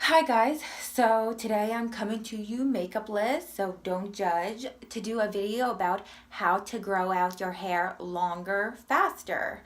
Hi guys, so today I'm coming to you makeupless, so don't judge, to do a video about how to grow out your hair longer, faster.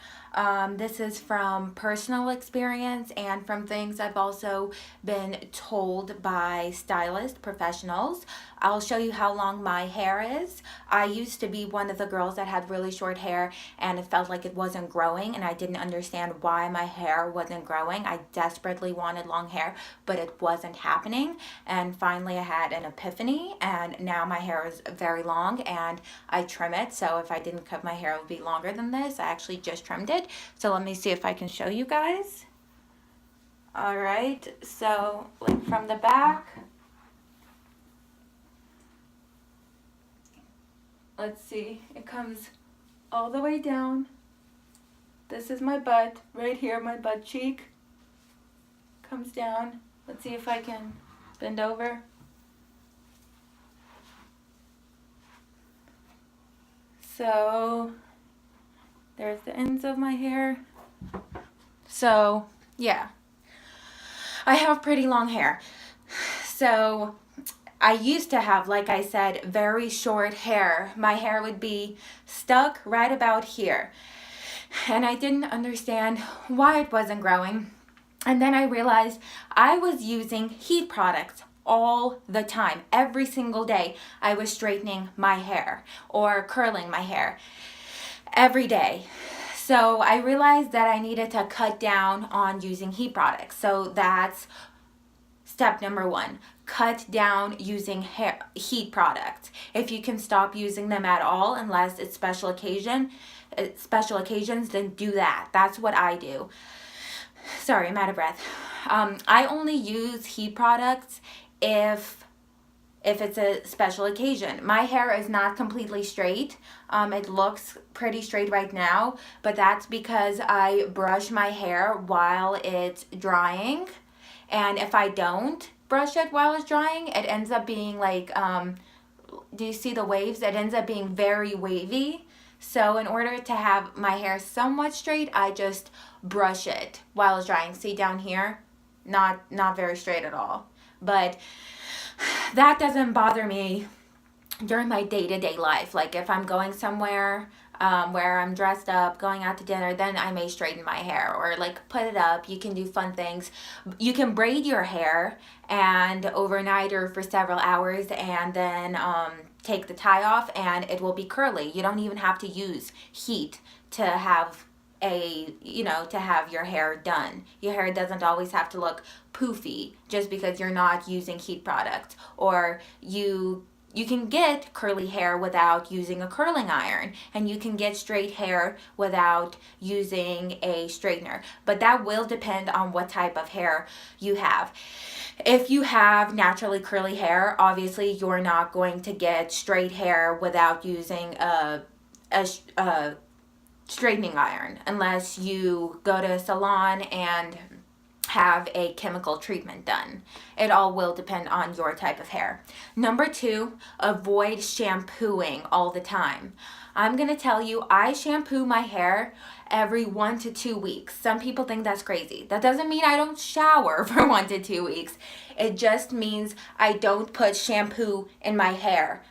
This is from personal experience and from things I've also been told by stylist professionals. I'll show you how long my hair is. I used to be one of the girls that had really short hair and it felt like it wasn't growing and I didn't understand why my hair wasn't growing. I desperately wanted long hair, but it wasn't happening. And finally I had an epiphany and now my hair is very long and I trim it. So if I didn't cut my hair, it would be longer than this. I actually just trimmed it. So let me see if I can show you guys. All right, so like from the back, let's see, it comes all the way down. This is my butt, right here, my butt cheek comes down. Let's see if I can bend over. So there's the ends of my hair. So yeah, I have pretty long hair. So I used to have, like I said, very short hair. My hair would be stuck right about here. And I didn't understand why it wasn't growing. And then I realized I was using heat products all the time. Every single day I was straightening my hair or curling my hair every day. So I realized that I needed to cut down on using heat products. So that's step number one. Cut down using heat products. If you can stop using them at all, unless it's special occasions, then do that. That's what I do. Sorry, I'm out of breath. I only use heat products if it's a special occasion. My hair is not completely straight. It looks pretty straight right now, but that's because I brush my hair while it's drying. And if I don't brush it while it's drying, it ends up being like, do you see the waves? It ends up being very wavy. So in order to have my hair somewhat straight, I just brush it while it's drying. See down here? Not very straight at all. But that doesn't bother me during my day-to-day life. Like if I'm going somewhere where I'm dressed up, going out to dinner, then I may straighten my hair or like put it up. You can do fun things. You can braid your hair and overnight or for several hours and then take the tie off and it will be curly. You don't even have to use heat to have to have your hair done. Your hair doesn't always have to look poofy just because you're not using heat products. Or you can get curly hair without using a curling iron, and you can get straight hair without using a straightener. But that will depend on what type of hair you have. If you have naturally curly hair, obviously you're not going to get straight hair without using a straightening iron unless you go to a salon and have a chemical treatment done. It all will depend on your type of hair. Number two, avoid shampooing all the time. I'm going to tell you, I shampoo my hair every 1 to 2 weeks. Some people think that's crazy. That doesn't mean I don't shower for 1 to 2 weeks. It just means I don't put shampoo in my hair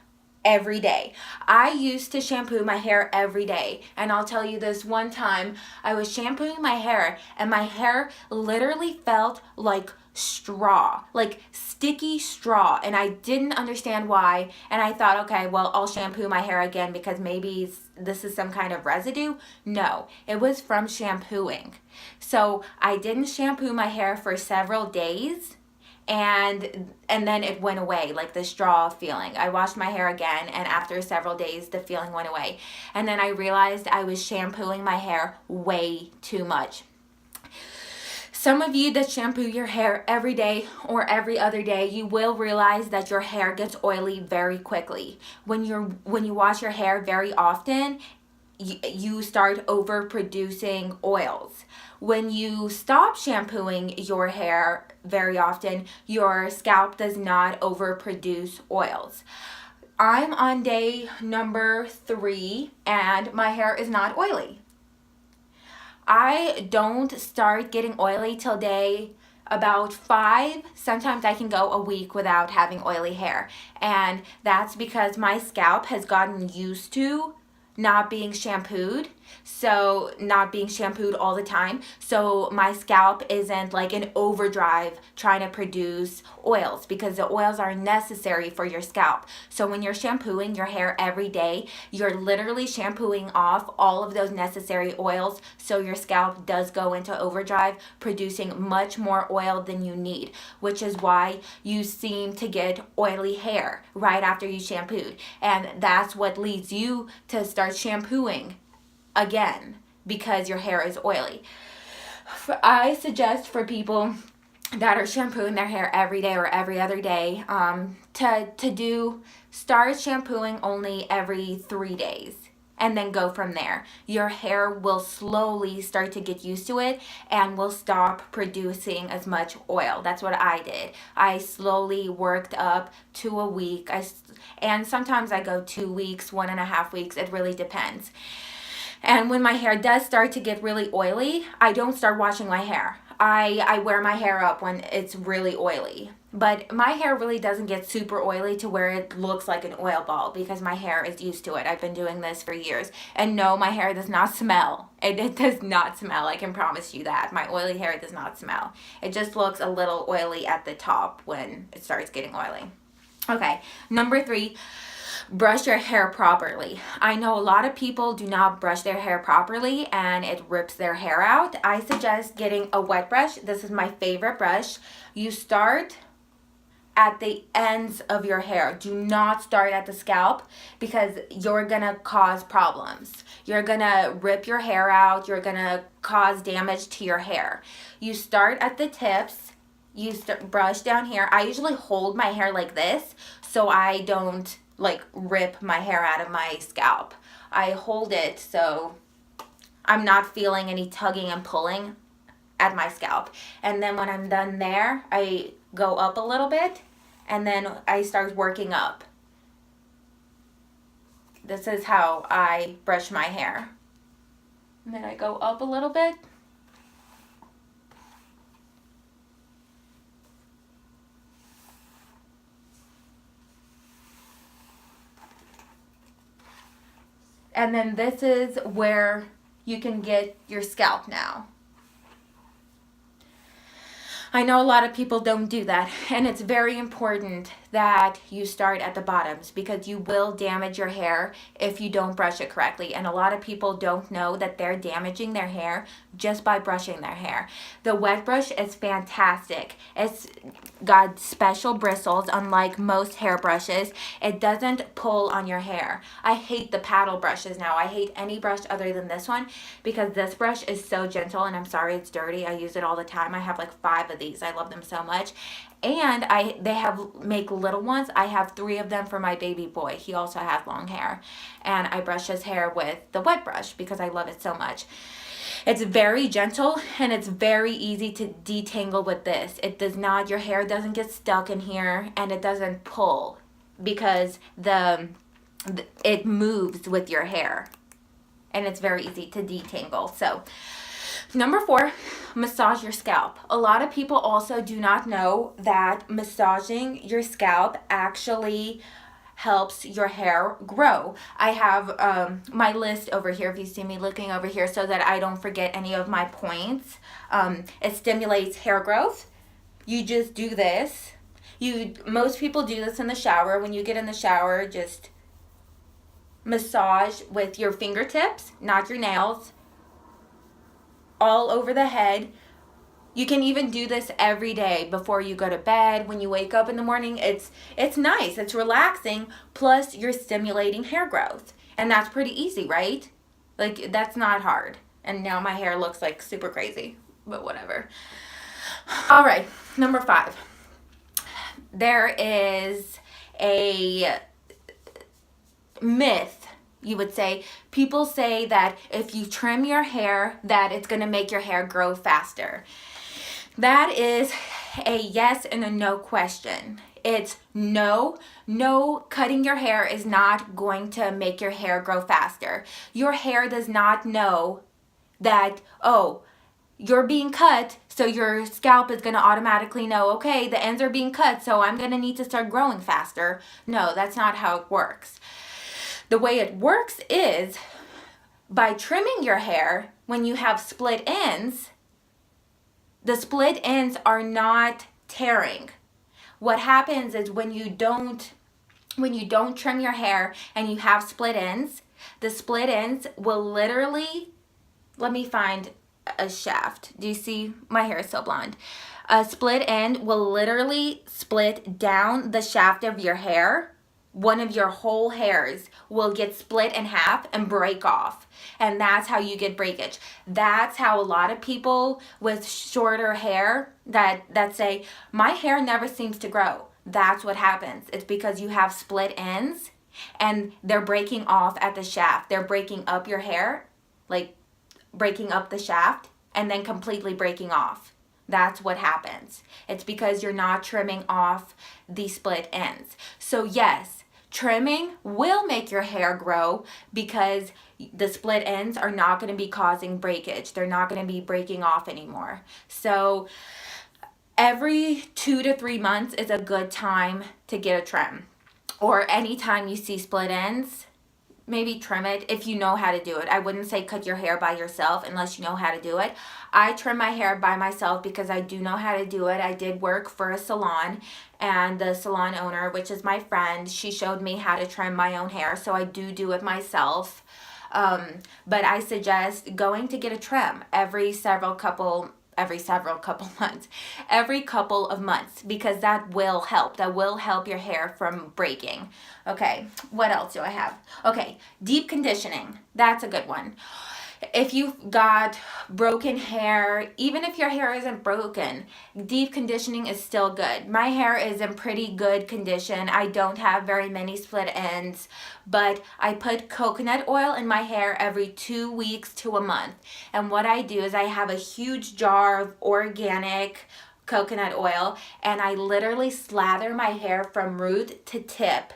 every day. I used to shampoo my hair every day, and I'll tell you this one time I was shampooing my hair and my hair literally felt like straw, like sticky straw, and I didn't understand why. And I thought, okay, well, I'll shampoo my hair again because maybe this is some kind of residue. No, it was from shampooing. So I didn't shampoo my hair for several days, and then it went away, like the straw feeling. I washed my hair again, and after several days the feeling went away. And then I realized I was shampooing my hair way too much. Some of you that shampoo your hair every day or every other day, you will realize that your hair gets oily very quickly. When you wash your hair very often, you start overproducing oils. When you stop shampooing your hair very often, your scalp does not overproduce oils. I'm on day number 3 and my hair is not oily. I don't start getting oily till day about 5, sometimes I can go a week without having oily hair. And that's because my scalp has gotten used to not being shampooed, so not being shampooed all the time, so my scalp isn't like in overdrive trying to produce oils, because the oils are necessary for your scalp. So when you're shampooing your hair every day, you're literally shampooing off all of those necessary oils, so your scalp does go into overdrive, producing much more oil than you need, which is why you seem to get oily hair right after you shampooed. And that's what leads you to start shampooing again, because your hair is oily. I suggest for people that are shampooing their hair every day or every other day to start shampooing only every 3 days, and then go from there. Your hair will slowly start to get used to it and will stop producing as much oil. That's what I did. I slowly worked up to a week, and sometimes I go 2 weeks, 1.5 weeks. It really depends. And when my hair does start to get really oily, I don't start washing my hair. I wear my hair up when it's really oily. But my hair really doesn't get super oily to where it looks like an oil ball, because my hair is used to it. I've been doing this for years. And no, my hair does not smell. It does not smell. I can promise you that. My oily hair does not smell. It just looks a little oily at the top when it starts getting oily. Okay, number 3. Brush your hair properly. I know a lot of people do not brush their hair properly and it rips their hair out. I suggest getting a wet brush. This is my favorite brush. You start at the ends of your hair. Do not start at the scalp, because you're gonna cause problems. You're gonna rip your hair out. You're gonna cause damage to your hair. You start at the tips. You brush down here. I usually hold my hair like this so I don't like rip my hair out of my scalp. I hold it so I'm not feeling any tugging and pulling at my scalp. And then when I'm done there, I go up a little bit and then I start working up. This is how I brush my hair. And then I go up a little bit. And then this is where you can get your scalp now. I know a lot of people don't do that, and it's very important that you start at the bottoms, because you will damage your hair if you don't brush it correctly. And a lot of people don't know that they're damaging their hair just by brushing their hair. The wet brush is fantastic. It's got special bristles, unlike most hair brushes. It doesn't pull on your hair. I hate the paddle brushes now. I hate any brush other than this one, because this brush is so gentle, and I'm sorry it's dirty. I use it all the time. I have like 5 of these. I love them so much. And they make little ones. I have 3 of them for my baby boy. He also has long hair. And I brush his hair with the wet brush because I love it so much. It's very gentle and it's very easy to detangle with this. Your hair doesn't get stuck in here, and it doesn't pull because it moves with your hair. And it's very easy to detangle. So, number 4, massage your scalp. A lot of people also do not know that massaging your scalp actually helps your hair grow. I have my list over here, if you see me looking over here, so that I don't forget any of my points. It stimulates hair growth. You just do this. Most people do this in the shower. When you get in the shower, just massage with your fingertips, not your nails, all over the head. You can even do this every day before you go to bed, when you wake up in the morning. It's nice, it's relaxing, plus you're stimulating hair growth. And that's pretty easy, right? Like, that's not hard. And now my hair looks like super crazy, but whatever. All right, number 5. There is a myth, you would say. People say that if you trim your hair, that it's going to make your hair grow faster. That is a yes and a no question. It's no, cutting your hair is not going to make your hair grow faster. Your hair does not know that, you're being cut, so your scalp is going to automatically know, okay, the ends are being cut, so I'm going to need to start growing faster. No, that's not how it works. The way it works is by trimming your hair when you have split ends, the split ends are not tearing. What happens is when you don't trim your hair and you have split ends, the split ends will literally, let me find a shaft. Do you see? My hair is so blonde. A split end will literally split down the shaft of your hair. One of your whole hairs will get split in half and break off. And that's how you get breakage. That's how a lot of people with shorter hair that say, my hair never seems to grow. That's what happens. It's because you have split ends and they're breaking off at the shaft. They're breaking up your hair, like breaking up the shaft and then completely breaking off. That's what happens. It's because you're not trimming off the split ends. So yes, trimming will make your hair grow because the split ends are not going to be causing breakage. They're not going to be breaking off anymore. So every 2 to 3 months is a good time to get a trim. Or anytime you see split ends, maybe trim it if you know how to do it. I wouldn't say cut your hair by yourself unless you know how to do it. I trim my hair by myself because I do know how to do it. I did work for a salon, and the salon owner, which is my friend, she showed me how to trim my own hair, so I do it myself. But I suggest going to get a trim every couple of months, because that will help your hair from breaking. Okay, what else do I have? Okay, deep conditioning. That's a good one. If you've got broken hair, even if your hair isn't broken, deep conditioning is still good. My hair is in pretty good condition. I don't have very many split ends, but I put coconut oil in my hair every 2 weeks to a month. And what I do is I have a huge jar of organic coconut oil, and I literally slather my hair from root to tip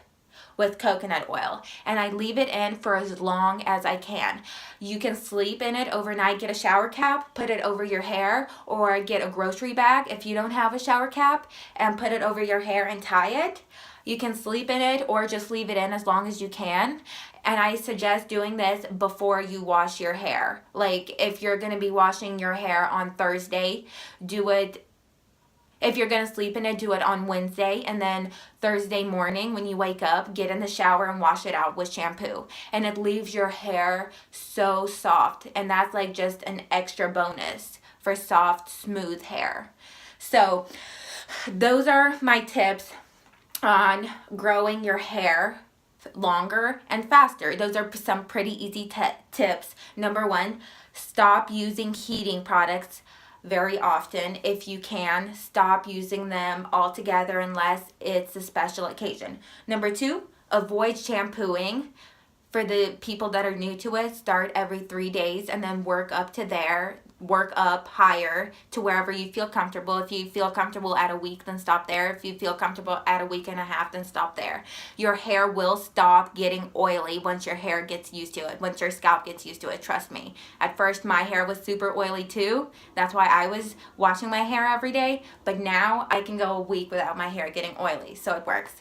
with coconut oil, and I leave it in for as long as I can. You can sleep in it overnight, get a shower cap, put it over your hair, or get a grocery bag if you don't have a shower cap and put it over your hair and tie it. You can sleep in it or just leave it in as long as you can. And I suggest doing this before you wash your hair. Like if you're going to be washing your hair on Thursday, do it. If you're going to sleep in it, do it on Wednesday, and then Thursday morning when you wake up, get in the shower and wash it out with shampoo. And it leaves your hair so soft, and that's like just an extra bonus for soft, smooth hair. So those are my tips on growing your hair longer and faster. Those are some pretty easy tips. Number 1, stop using heating products very often. If you can, stop using them altogether unless it's a special occasion. Number 2, avoid shampooing. For the people that are new to it, start every 3 days and then work up higher to wherever you feel comfortable. If you feel comfortable at a week, then stop there. If you feel comfortable at a week and a half, then stop there. Your hair will stop getting oily once your hair gets used to it, once your scalp gets used to it, trust me. At first, my hair was super oily too. That's why I was washing my hair every day, but now I can go a week without my hair getting oily, so it works.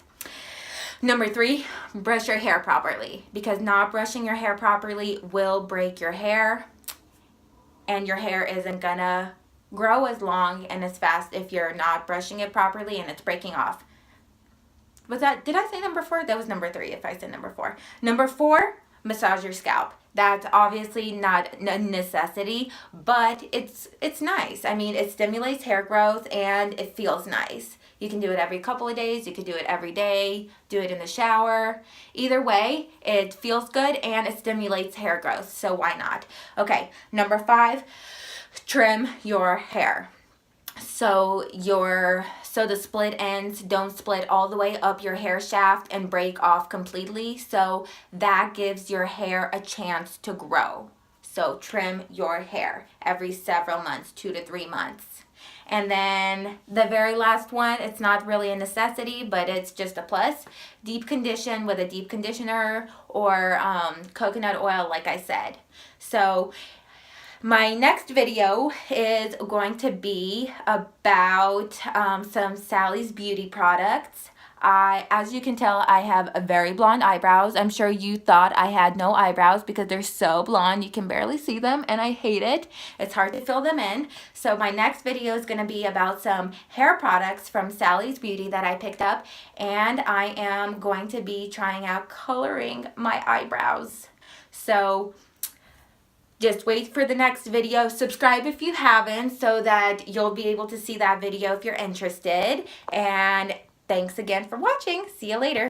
Number 3, brush your hair properly, because not brushing your hair properly will break your hair, and your hair isn't gonna grow as long and as fast if you're not brushing it properly and it's breaking off. Did I say number 4? That was number 3 if I said number 4. Number 4, massage your scalp. That's obviously not a necessity, but it's nice. I mean, it stimulates hair growth and it feels nice. You can do it every couple of days. You can do it every day. Do it in the shower. Either way, it feels good and it stimulates hair growth. So why not? Okay, number 5, trim your hair. So the split ends don't split all the way up your hair shaft and break off completely. So that gives your hair a chance to grow. So trim your hair every several months, 2 to 3 months. And then the very last one, it's not really a necessity, but it's just a plus. Deep condition with a deep conditioner or coconut oil, like I said. So My next video is going to be about some Sally's Beauty products. As you can tell, I have a very blonde eyebrows. I'm sure you thought I had no eyebrows because they're so blonde you can barely see them, and I hate it. It's hard to fill them in. So my next video is going to be about some hair products from Sally's Beauty that I picked up, and I am going to be trying out coloring my eyebrows. So just wait for the next video. Subscribe if you haven't so that you'll be able to see that video if you're interested. And thanks again for watching. See you later.